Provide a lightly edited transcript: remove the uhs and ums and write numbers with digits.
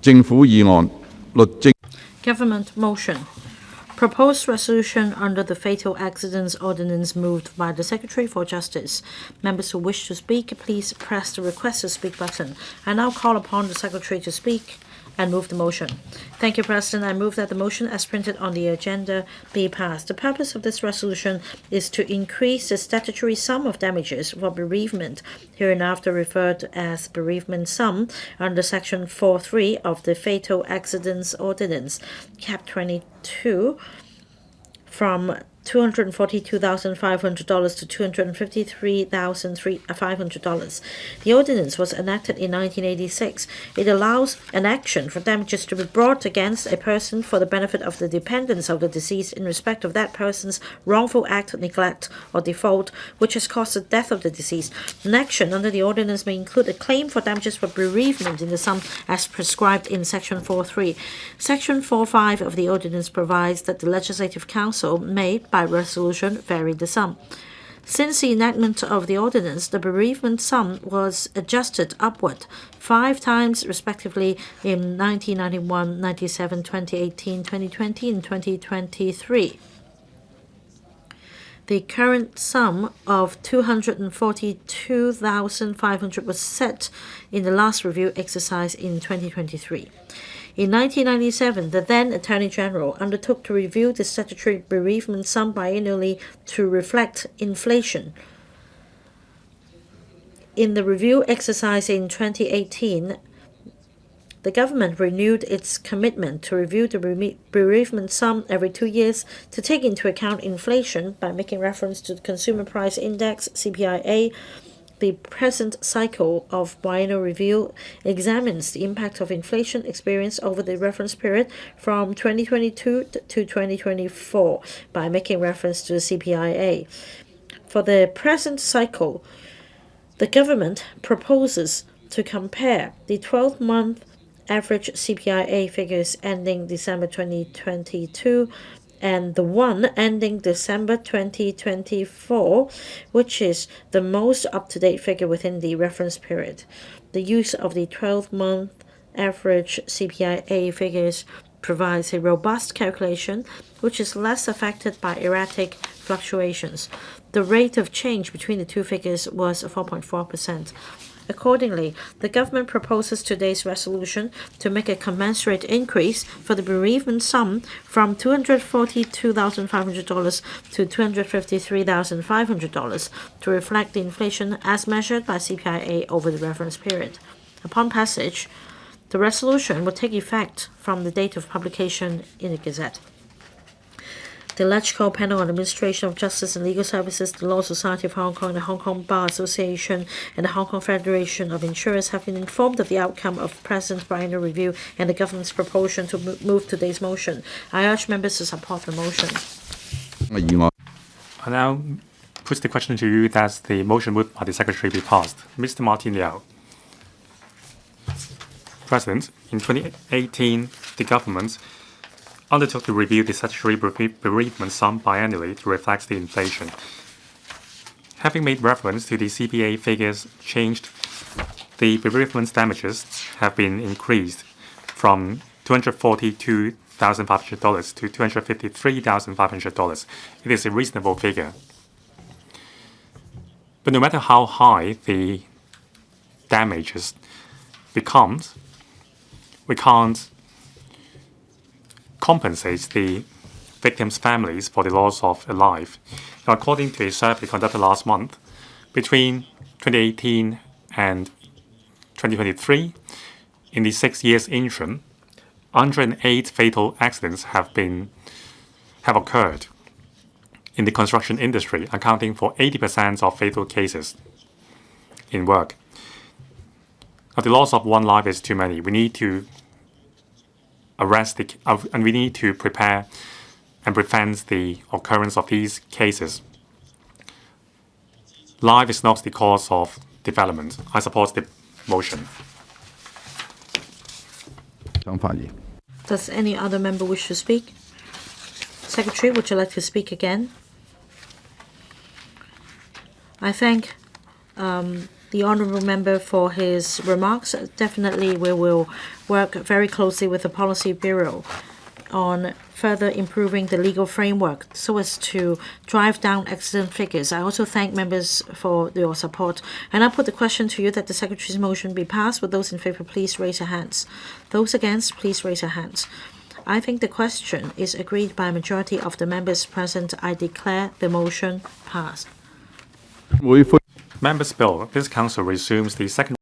政府議案，律政 Government motion. Proposed resolution under the Fatal Accidents Ordinance moved by the Secretary for Justice. Members who wish to speak, please press the Request to Speak button. I now call upon the Secretary to speak and move the motion. Thank you, President. I move that the motion as printed on the agenda be passed. The purpose of this resolution is to increase the statutory sum of damages for bereavement, hereinafter referred to as bereavement sum, under Section 4.3 of the Fatal Accidents Ordinance, Cap 22, from $242,500 to $253,500. The ordinance was enacted in 1986. It allows an action for damages to be brought against a person for the benefit of the dependents of the deceased in respect of that person's wrongful act, neglect, or default which has caused the death of the deceased. An action under the ordinance may include a claim for damages for bereavement in the sum as prescribed in Section 4.3. Section 4.5 of the ordinance provides that the Legislative Council may, by resolution, vary the sum. Since the enactment of the ordinance, the bereavement sum was adjusted upward 5 times respectively in 1991, 97, 2018, 2020, and 2023. The current sum of $242,500 was set in the last review exercise in 2023. In 1997, the then Attorney General undertook to review the statutory bereavement sum biennially to reflect inflation. In the review exercise in 2018, the government renewed its commitment to review the bereavement sum every 2 years to take into account inflation by making reference to the Consumer Price Index, CPIA. The present cycle of biennial review examines the impact of inflation experienced over the reference period from 2022 to 2024 by making reference to the CPIA. For the present cycle, the government proposes to compare the 12-month average CPIA figures ending December 2022 and the one ending December 2024, which is the most up-to-date figure within the reference period. The use of the 12-month average CPIA figures provides a robust calculation which is less affected by erratic fluctuations. The rate of change between the two figures was 4.4%. Accordingly, the government proposes today's resolution to make a commensurate increase for the bereavement sum from $242,500 to $253,500 to reflect the inflation as measured by CPIA over the reference period. Upon passage, the resolution will take effect from the date of publication in the Gazette. The Electoral Panel on Administration of Justice and Legal Services, the Law Society of Hong Kong, the Hong Kong Bar Association, and the Hong Kong Federation of Insurers have been informed of the outcome of present biennial review and the government's proposal to move today's motion. I urge members to support the motion. I now put the question to you that the motion moved by the Secretary be passed. Mr. Martin Liao. President, in 2018, the government undertook to review the statutory bereavement sum biannually to reflect the inflation. Having made reference to the CPA figures changed, the bereavement damages have been increased from $242,500 to $253,500. It is a reasonable figure. But no matter how high the damages becomes, we can't compensate the victims' families for the loss of a life. Now, according to a survey conducted last month, between 2018 and 2023, in the 6 years interim, 108 fatal accidents have occurred in the construction industry, accounting for 80% of fatal cases in work. Now, the loss of one life is too many. We need to and we need to prepare and prevent the occurrence of these cases. Life is not the cause of development. I support the motion. Does any other member wish to speak? Secretary, would you like to speak again? I thank the the honourable member for his remarks. Definitely, we will work very closely with the Policy Bureau on further improving the legal framework so as to drive down accident figures. I also thank members for your support. And I put the question to you that the Secretary's motion be passed. Would those in favour please raise your hands? Those against, please raise your hands. I think the question is agreed by a majority of the members present. I declare the motion passed. Members Members' bill. This council resumes the second